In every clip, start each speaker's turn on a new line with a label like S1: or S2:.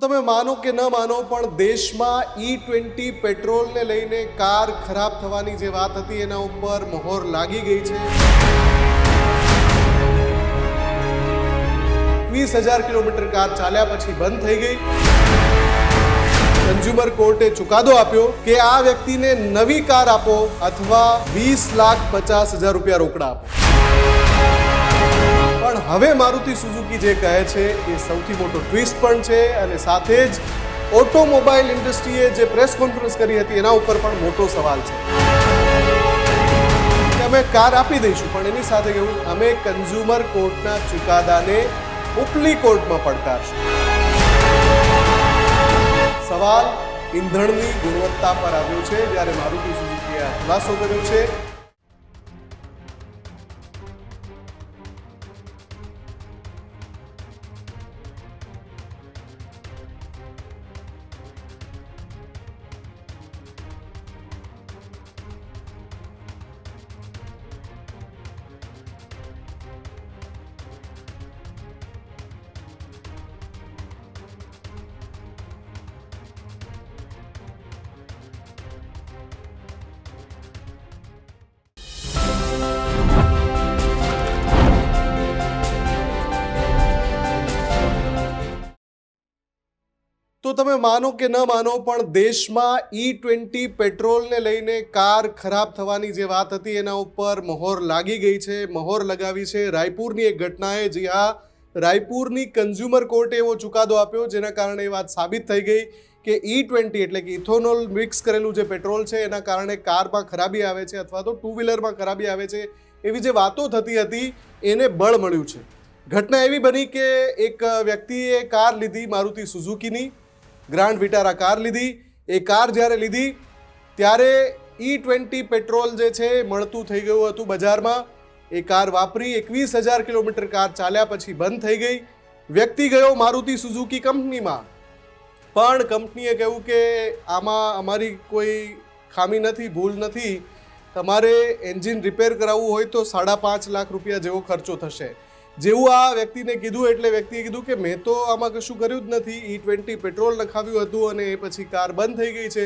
S1: તમે માનો કે ન માનો પણ દેશમાં E20 પેટ્રોલને લઈને કાર ખરાબ થવાની જે વાત હતી એના ઉપર મહોર લાગી ગઈ છે। 20,000 કિલોમીટર કાર ચાલ્યા પછી બંધ થઈ ગઈ। કન્ઝ્યુમર કોર્ટે ચુકાદો આપ્યો કે આ વ્યક્તિને નવી કાર આપો અથવા 20,50,000 રૂપિયા રોકડા આપો। પણ હવે મારુતિ સુઝુકી જે કહે છે એ સૌથી મોટો ટ્વિસ્ટ પણ છે અને સાથે જ ઓટોમોબાઈલ ઇન્ડસ્ટ્રીએ જે પ્રેસ કોન્ફરન્સ કરી હતી એના ઉપર પણ મોટો સવાલ છે કે અમે કાર આપી દઈશું પણ એની સાથે કહ્યું અમે કન્ઝ્યુમર કોર્ટના ચુકાદાને ઉપલી કોર્ટમાં પડકારશું। સવાલ ઈંધણની ગુણવત્તા પર આવ્યો છે જ્યારે મારુતિ સુઝુકીએ આ ખુલાસો કર્યો છે। તો તમે માનો કે ન માનો પણ દેશમાં E20 પેટ્રોલને લઈને કાર ખરાબ થવાની જે વાત હતી એના ઉપર મહોર લાગી ગઈ છે। મહોર લગાવી છે રાયપુરની એક ઘટનાએ। જી હા, રાયપુરની કન્ઝ્યુમર કોર્ટે એવો ચુકાદો આપ્યો જેના કારણે એ વાત સાબિત થઈ ગઈ કે E20 એટલે કે ઇથોનોલ મિક્સ કરેલું જે પેટ્રોલ છે એના કારણે કારમાં ખરાબી આવે છે અથવા તો ટુ વ્હીલરમાં ખરાબી આવે છે એવી જે વાતો થતી હતી એને બળ મળ્યું છે। ઘટના એવી બની કે એક વ્યક્તિએ કાર લીધી મારુતિ સુઝુકીની ગ્રાન્ડ વિટારા કાર લીધી। એ કાર જ્યારે લીધી ત્યારે E20 પેટ્રોલ જે છે મળતું થઈ ગયું હતું બજારમાં। એ કાર વાપરી 21,000 કિલોમીટર કાર ચાલ્યા પછી બંધ થઈ ગઈ। વ્યક્તિ ગયો મારુતિ સુઝુકી કંપનીમાં પણ કંપનીએ કહ્યું કે આમાં અમારી કોઈ ખામી નથી, ભૂલ નથી, તમારે એન્જિન રિપેર કરાવવું હોય તો 5.5 લાખ રૂપિયા જેવો ખર્ચો થશે। જેવું આ વ્યક્તિને કીધું એટલે વ્યક્તિએ કીધું કે મેં તો આમાં કશું કર્યું જ નથી, E20 પેટ્રોલ નખાવ્યું હતું અને એ પછી કાર બંધ થઈ ગઈ છે,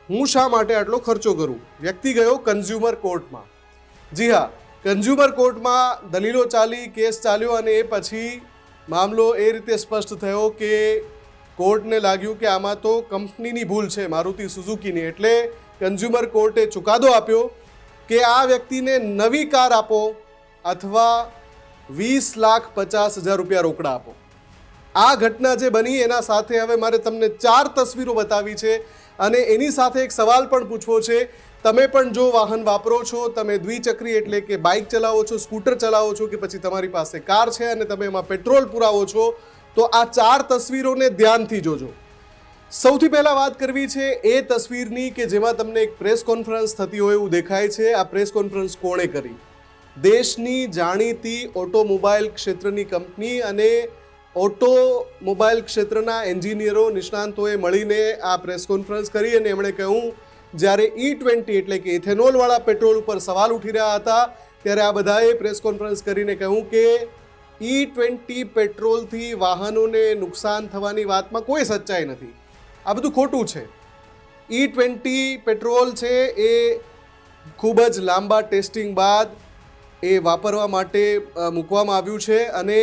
S1: હું શા માટે આટલો ખર્ચો કરું। વ્યક્તિ ગયો કન્ઝ્યુમર કોર્ટમાં। જી હા, કન્ઝ્યુમર કોર્ટમાં દલીલો ચાલી, કેસ ચાલ્યો અને એ પછી મામલો એ રીતે સ્પષ્ટ થયો કે કોર્ટને લાગ્યું કે આમાં તો કંપનીની ભૂલ છે મારુતિ સુઝુકીની। એટલે કન્ઝ્યુમર કોર્ટે ચુકાદો આપ્યો કે આ વ્યક્તિને નવી કાર આપો અથવા 20,50,000 રૂપિયા રોકડા આપો। આ ઘટના જે બની એના સાથે હવે મારે તમને 4 તસવીરો બતાવી છે અને એની સાથે એક સવાલ પણ પૂછવો છે। તમે પણ જો વાહન વાપરો છો, તમે દ્વિચક્રી એટલે કે બાઇક ચલાવો છો, સ્કૂટર ચલાવો છો કે પછી તમારી પાસે કાર છે અને તમે એમાં પેટ્રોલ પુરાવો છો તો આ 4 તસવીરોને ધ્યાનથી જોજો। સૌથી પહેલાં વાત કરવી છે એ તસવીરની કે જેમાં તમને એક પ્રેસ કોન્ફરન્સ થતી હોય એવું દેખાય છે। આ પ્રેસ કોન્ફરન્સ કોણે કરી? દેશની જાણીતી ઓટોમોબાઈલ ક્ષેત્રની કંપની અને ઓટોમોબાઈલ ક્ષેત્રના એન્જિનિયરો, નિષ્ણાંતોએ મળીને આ પ્રેસ કોન્ફરન્સ કરી અને એમણે કહ્યું જ્યારે E20 એટલે કે ઇથેનોલવાળા પેટ્રોલ ઉપર સવાલ ઉઠી રહ્યા હતા ત્યારે આ બધાએ પ્રેસ કોન્ફરન્સ કરીને કહ્યું કે E20 પેટ્રોલથી વાહનોને નુકસાન થવાની વાતમાં કોઈ સચ્ચાઈ નથી, આ બધું ખોટું છે। E20 પેટ્રોલ છે એ ખૂબ જ લાંબા ટેસ્ટિંગ બાદ એ વાપરવા માટે મૂકવામાં આવ્યું છે અને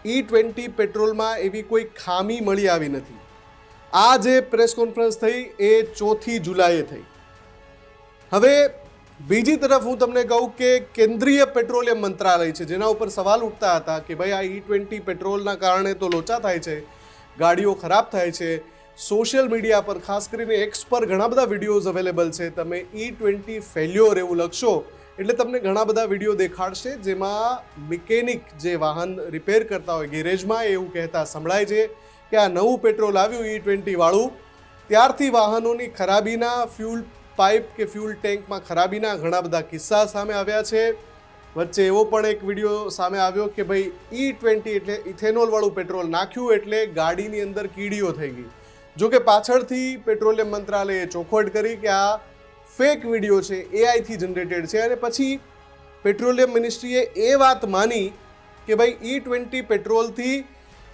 S1: E20 પેટ્રોલમાં એવી કોઈ ખામી મળી આવી નથી। આ જે પ્રેસ કોન્ફરન્સ થઈ એ 4 જુલાઈએ થઈ। હવે બીજી તરફ હું તમને કહું કે કેન્દ્રીય પેટ્રોલિયમ મંત્રાલય છે જેના ઉપર સવાલ ઉઠતા હતા કે ભાઈ આ E20 પેટ્રોલના કારણે તો લોચા થાય છે, ગાડીઓ ખરાબ થાય છે। સોશિયલ મીડિયા પર ખાસ કરીને એક્સ પર ઘણા બધા વિડીયોઝ અવેલેબલ છે। તમે E20 ફેલ્યોર એવું લખશો એટલે તમને ઘણા બધા વિડીયો દેખાડશે જેમાં મિકેનિક જે વાહન રિપેર કરતા હોય ગેરેજમાં એવું કહેતા સંભળાય છે કે આ નવું પેટ્રોલ આવ્યું E20 વાળું, ત્યારથી વાહનોની ખરાબીના ફ્યુલ પાઇપ કે ફ્યુલ ટેન્કમાં ખરાબીના ઘણા બધા કિસ્સા સામે આવ્યા છે। વચ્ચે એવો પણ એક વિડીયો સામે આવ્યો કે ભાઈ E20 એટલે ઇથેનોલવાળું પેટ્રોલ નાખ્યું એટલે ગાડીની અંદર કીડીઓ થઈ ગઈ। જો કે પાછળથી પેટ્રોલિયમ મંત્રાલયે ચોખવટ કરી કે આ ફેક વિડીયો છે, AI થી જનરેટેડ છે અને પછી પેટ્રોલિયમ મિનિસ્ટ્રીએ એ વાત માની કે ભાઈ E20 પેટ્રોલથી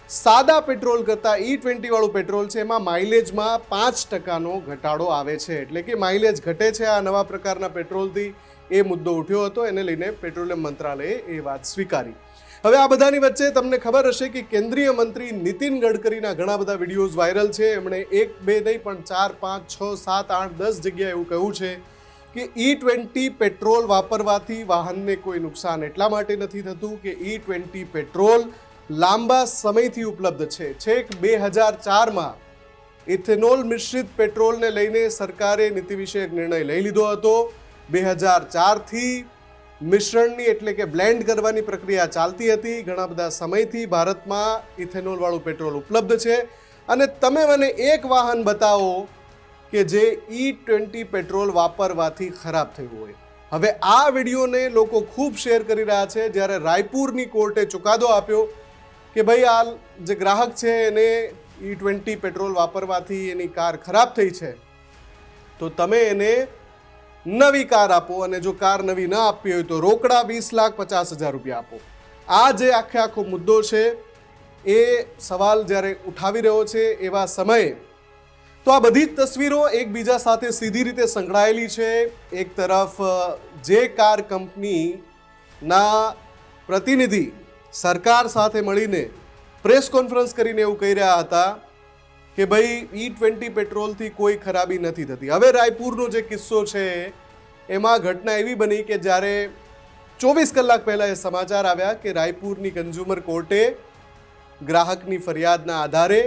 S1: સાદા પેટ્રોલ કરતાં E20 વાળું પેટ્રોલ છે એમાં માઇલેજમાં 5% ઘટાડો આવે છે, એટલે કે માઇલેજ ઘટે છે આ નવા પ્રકારના પેટ્રોલથી. એ મુદ્દો ઉઠ્યો હતો, એને લઈને પેટ્રોલિયમ મંત્રાલયે એ વાત સ્વીકારી. હવે આ બધાની વચ્ચે તમને ખબર હશે કે કેન્દ્રીય મંત્રી નીતિન ગડકરીના ઘણા બધા વિડીયોઝ વાયરલ છે. એમણે 1, 2 નહીં પણ 4, 5, 6, 7, 8, 10 જગ્યાએ એવું કહ્યું છે કે E20 પેટ્રોલ વાપરવાથી વાહનને કોઈ નુકસાન એટલા માટે નથી થતું કે E20 પેટ્રોલ લાંબા સમયથી ઉપલબ્ધ છે. છેક 2004માં ઇથેનોલ મિશ્રિત પેટ્રોલને લઈને સરકારે નીતિ વિષયક નિર્ણય લઈ લીધો હતો. 2004થી મિશ્રણની એટલે કે બ્લેન્ડ કરવાની પ્રક્રિયા ચાલતી હતી. ઘણા બધા સમયથી ભારતમાં ઇથેનોલ વાળું પેટ્રોલ ઉપલબ્ધ છે. અને તમે મને એક વાહન બતાવો કે જે E20 પેટ્રોલ વાપરવાથી ખરાબ થયું હોય. હવે આ વિડીયોને લોકો ખૂબ શેર કરી રહ્યા છે. જ્યારે રાયપુરની કોર્ટે ચુકાદો આપ્યો કે ભાઈ આ જે ગ્રાહક છે એને E20 પેટ્રોલ વાપરવાથી એની કાર ખરાબ થઈ છે, તો તમે એને નવી કાર આપો, અને જો કાર નવી ન આપવી હોય તો રોકડા 20,50,000 રૂપિયા આપો. આ જે આખો મુદ્દો છે એ સવાલ જ્યારે ઉઠાવી રહ્યો છે એવા સમયે તો આ બધી જ તસવીરો એકબીજા સાથે સીધી રીતે સંકળાયેલી છે. એક તરફ જે કાર કંપનીના પ્રતિનિધિ સરકાર સાથે મળીને પ્રેસ કોન્ફરન્સ કરીને એવું કહી રહ્યા હતા કે ભાઈ E20 પેટ્રોલથી કોઈ ખરાબી નથી થતી. હવે રાયપુરનો જે કિસ્સો છે એમાં ઘટના એવી બની કે જ્યારે 24 કલાક પહેલાં એ સમાચાર આવ્યા કે રાયપુરની કન્ઝ્યુમર કોર્ટે ગ્રાહકની ફરિયાદના આધારે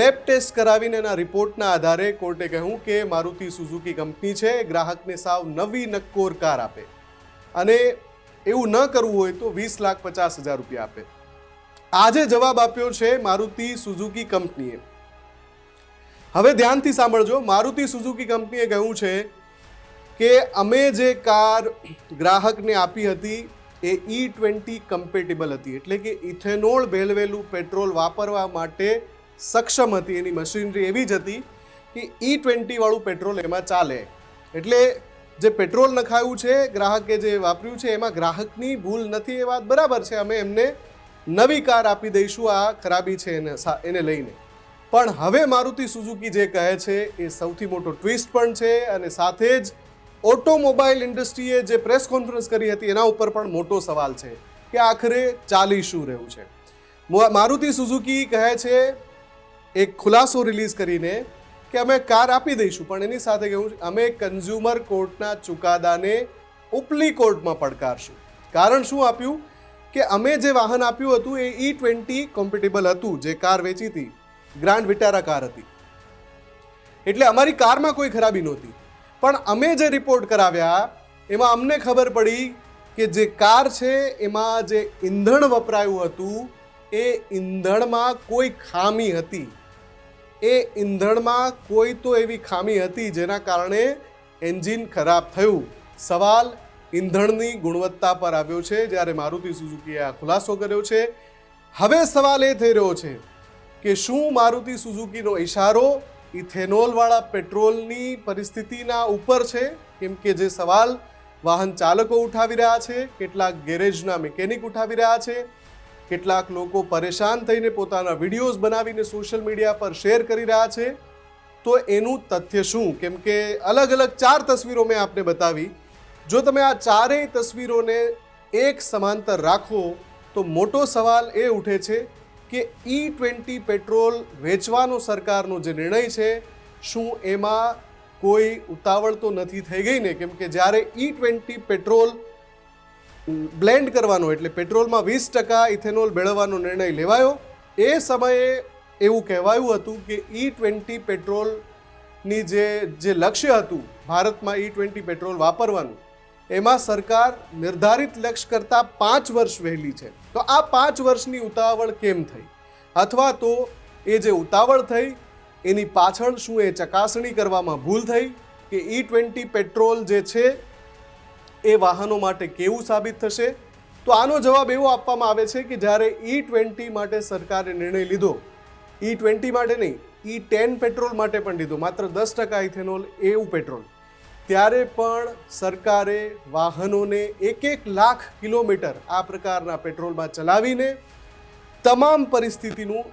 S1: લેબ ટેસ્ટ કરાવીને એના રિપોર્ટના આધારે કોર્ટે કહ્યું કે મારુતિ સુઝુકી કંપની છે ગ્રાહકને સાવ નવી નક્કોર કાર આપે, અને એવું ન કરવું હોય તો 20,50,000 રૂપિયા આપે. આજે જવાબ આપ્યો છે મારુતિ સુઝુકી કંપનીએ. હવે ધ્યાનથી સાંભળજો. મારુતિ સુઝુકી કંપનીએ કહ્યું છે કે અમે જે કાર ગ્રાહકને આપી હતી એ E20 કમ્પેટેબલ હતી, એટલે કે ઇથેનોલ ભેળવેલું પેટ્રોલ વાપરવા માટે સક્ષમ હતી. એની મશીનરી એવી જ હતી કે E20 વાળું પેટ્રોલ એમાં ચાલે. એટલે જે પેટ્રોલ નખાયું છે ગ્રાહકે જે વાપર્યું છે એમાં ગ્રાહકની ભૂલ નથી, એ વાત બરાબર છે. અમે એમને નવી કાર આપી દઈશું, આ ખરાબી છે એને લઈને. પણ હવે મારુતિ સુઝુકી જે કહે છે એ સૌથી મોટો ટ્વિસ્ટ પણ છે, અને સાથે જ ઓટોમોબાઈલ ઇન્ડસ્ટ્રીએ જે પ્રેસ કોન્ફરન્સ કરી હતી એના ઉપર પણ મોટો સવાલ છે કે આખરે ચાલી શું રહ્યું છે. મારુતિ સુઝુકી કહે છે એક ખુલાસો રિલીઝ કરીને કે અમે કાર આપી દઈશું, પણ એની સાથે કહ્યું અમે કન્ઝ્યુમર કોર્ટના ચુકાદાને ઉપલી કોર્ટમાં પડકારશું. કારણ શું આપ્યું કે અમે જે વાહન આપ્યું હતું એ E20 કોમ્પેટેબલ હતું. જે કાર વેચી હતી ગ્રાન્ડ વિટારા કાર હતી, એટલે અમારી કારમાં કોઈ ખરાબી નહોતી. પણ અમે જે રિપોર્ટ કરાવ્યા એમાં અમને ખબર પડી કે જે કાર છે એમાં જે ઈંધણ વપરાયું હતું એ ઈંધણમાં કોઈ ખામી હતી. એ ઈંધણમાં કોઈ તો એવી ખામી હતી જેના કારણે એન્જિન ખરાબ થયું. સવાલ ઈંધણની ગુણવત્તા પર આવ્યો છે, જ્યારે મારુતિ સુઝુકીએ આ ખુલાસો કર્યો છે. હવે સવાલ એ થઈ રહ્યો છે કે શું મારુતિ સુઝુકીનો ઇશારો ઇથેનોલવાળા પેટ્રોલની પરિસ્થિતિના ઉપર છે? કેમ કે જે સવાલ વાહન ચાલકો ઉઠાવી રહ્યા છે, કેટલાક ગેરેજના મિકેનિક ઉઠાવી રહ્યા છે, કેટલાક લોકો પરેશાન થઈને પોતાના વિડીયોઝ બનાવીને સોશિયલ મીડિયા પર શેર કરી રહ્યા છે. તો એનું તથ્ય શું? કેમ કે અલગ અલગ 4 તસવીરો મેં આપને બતાવી. જો તમે આ ચારેય તસવીરોને એક સમાંતર રાખો તો મોટો સવાલ એ ઉઠે છે કે E20 પેટ્રોલ વેચવાનો સરકારનો જે નિર્ણય છે શું એમાં કોઈ ઉતાવળ તો નથી થઈ ગઈ ને? કેમ કે જ્યારે E20 પેટ્રોલ બ્લેન્ડ કરવાનો એટલે પેટ્રોલમાં 20% ઇથેનોલ ભેળવવાનો નિર્ણય લેવાયો એ સમયે એવું કહેવાયું હતું કે E20 પેટ્રોલની જે લક્ષ્ય હતું ભારતમાં E20 પેટ્રોલ વાપરવાનું, એમાં સરકાર નિર્ધારિત લક્ષ્ય કરતાં 5 વર્ષ વહેલી છે. તો આ 5 વર્ષની ઉતાવળ કેમ થઈ? અથવા તો એ જે ઉતાવળ થઈ એની પાછળ શું એ ચકાસણી કરવામાં ભૂલ થઈ કે E20 પેટ્રોલ જે છે એ વાહનો માટે કેવું સાબિત થશે? તો આનો જવાબ એવો આપવામાં આવે છે કે જ્યારે E20 માટે સરકારે નિર્ણય લીધો, E20 માટે નહીં, E10 પેટ્રોલ માટે પણ લીધો, માત્ર 10% ઇથેનોલ એવું પેટ્રોલ, ત્યારે પણ સરકારે વાહનોને 1-1 લાખ કિલોમીટર આ પ્રકારના પેટ્રોલમાં ચલાવીને તમામ પરિસ્થિતિનું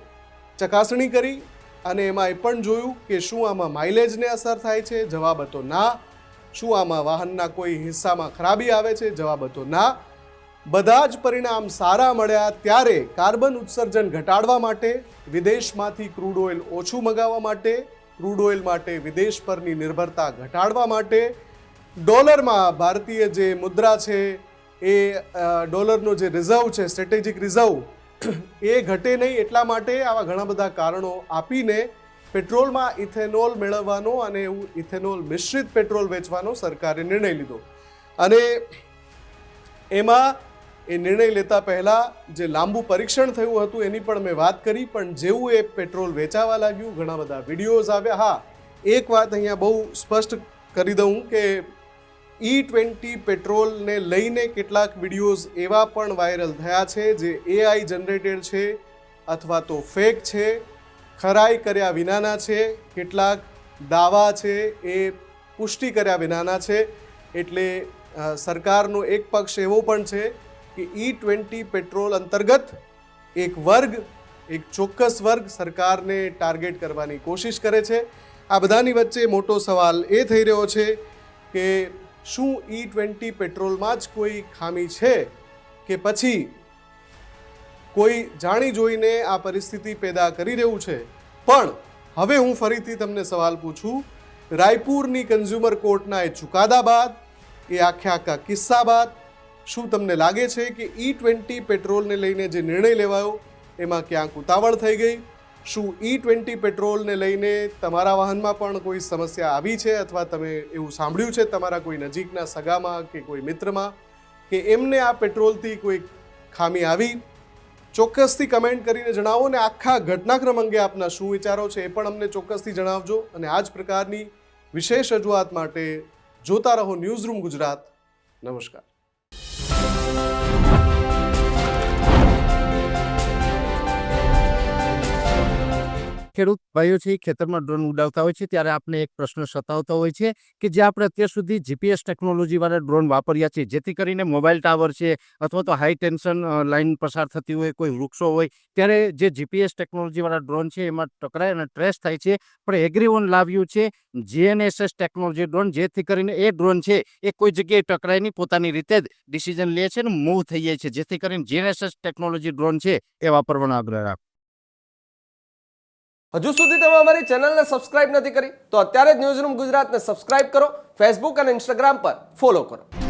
S1: ચકાસણી કરી અને એમાં એ પણ જોયું કે શું આમાં માઇલેજને અસર થાય છે, જવાબ હતો ના. શું આમાં વાહનના કોઈ હિસ્સામાં ખરાબી આવે છે, જવાબ હતો ના. બધા જ પરિણામ સારા મળ્યા ત્યારે કાર્બન ઉત્સર્જન ઘટાડવા માટે, વિદેશમાંથી ક્રૂડ ઓઇલ ઓછું મંગાવવા માટે, ક્રૂડ ઓઇલ માટે વિદેશ પરની નિર્ભરતા ઘટાડવા માટે, ડોલરમાં ભારતીય જે મુદ્રા છે એ ડોલરનો જે રિઝર્વ છે, સ્ટ્રેટેજિક રિઝર્વ, એ ઘટે નહીં એટલા માટે આવા ઘણા બધા કારણો આપીને પેટ્રોલમાં ઇથેનોલ મેળવવાનો અને એવું ઇથેનોલ મિશ્રિત પેટ્રોલ વેચવાનો સરકારે નિર્ણય લીધો. અને એમાં એ નિર્ણય લેતા પહેલાં જે લાંબુ પરીક્ષણ થયું હતું એની પણ મેં વાત કરી. પણ જેવું એ પેટ્રોલ વેચાવા લાગ્યું, ઘણા બધા વિડીયોઝ આવ્યા. હા, એક વાત અહીંયા બહુ સ્પષ્ટ કરી દઉં કે E20 પેટ્રોલને લઈને કેટલાક વિડીયોઝ એવા પણ વાયરલ થયા છે જે AI જનરેટેડ છે અથવા તો ફેક છે, ખરાઈ કર્યા વિનાના છે, કેટલાક દાવા છે એ પુષ્ટિ કર્યા વિનાના છે. એટલે સરકારનો એક પક્ષ એવો પણ છે કે E20 પેટ્રોલ અંતર્ગત એક વર્ગ, એક ચોક્કસ વર્ગ સરકારને ટાર્ગેટ કરવાની કોશિશ કરે છે. આ બધાની વચ્ચે મોટો સવાલ એ થઈ રહ્યો છે કે શું E20 પેટ્રોલમાં જ કોઈ ખામી છે કે પછી કોઈ જાણી જોઈને આ પરિસ્થિતિ પેદા કરી રહ્યું છે. પણ હવે હું ફરીથી તમને સવાલ પૂછું, રાયપુરની કન્ઝ્યુમર કોર્ટના એ ચુકાદા બાદ, એ આખા કિસ્સા બાદ શું તમને લાગે છે કે E20 પેટ્રોલને લઈને જે નિર્ણય લેવાયો એમાં ક્યાંક ઉતાવળ થઈ ગઈ? શું E20 પેટ્રોલને લઈને તમારા વાહનમાં પણ કોઈ સમસ્યા આવી છે અથવા તમે એવું સાંભળ્યું છે તમારા કોઈ નજીકના સગામાં કે કોઈ મિત્રમાં કે એમને આ પેટ્રોલથી કોઈ ખામી આવી? ચોક્કસથી કમેન્ટ કરીને જણાવો ને આખા ઘટનાક્રમ અંગે આપના શું વિચારો છે એ પણ અમને ચોક્કસથી જણાવજો. અને આ જ પ્રકારની વિશેષ રજૂઆત માટે જોતા રહો ન્યૂઝરૂમ ગુજરાત. નમસ્કાર.
S2: ખેડૂત ભાઈઓ છે ખેતરમાં ડ્રોન ઉડાવતા હોય છે ત્યારે આપણે એક પ્રશ્ન સતાવતો હોય છે કે જે આપણે અત્યાર સુધી GPS ટેકનોલોજીવાળા ડ્રોન વાપર્યા છે, જેથી કરીને મોબાઈલ ટાવર છે અથવા તો હાઈ ટેન્શન લાઇન પસાર થતી હોય, કોઈ વૃક્ષો હોય, ત્યારે જે GPS ટેકનોલોજીવાળા ડ્રોન છે એમાં ટકરાય અને ટ્રેસ થાય છે. પણ એગ્રીઓન લાવ્યું છે GNSS ટેકનોલોજી ડ્રોન, જેથી કરીને એ ડ્રોન છે એ કોઈ જગ્યાએ ટકરાય નહીં, પોતાની રીતે જ ડિસિઝન લે છે અને મૂવ થઈ જાય છે, જેથી કરીને GNSS ટેકનોલોજી ડ્રોન છે એ વાપરવાનો આગ્રહ રાખો.
S3: હજુ સુધી તમે અમારી ચેનલને સબસ્ક્રાઇબ નથી કરી તો અત્યારે જ ન્યૂઝરૂમ ગુજરાતને સબસ્ક્રાઇબ કરો, ફેસબુક અને ઇન્સ્ટાગ્રામ પર ફોલો કરો.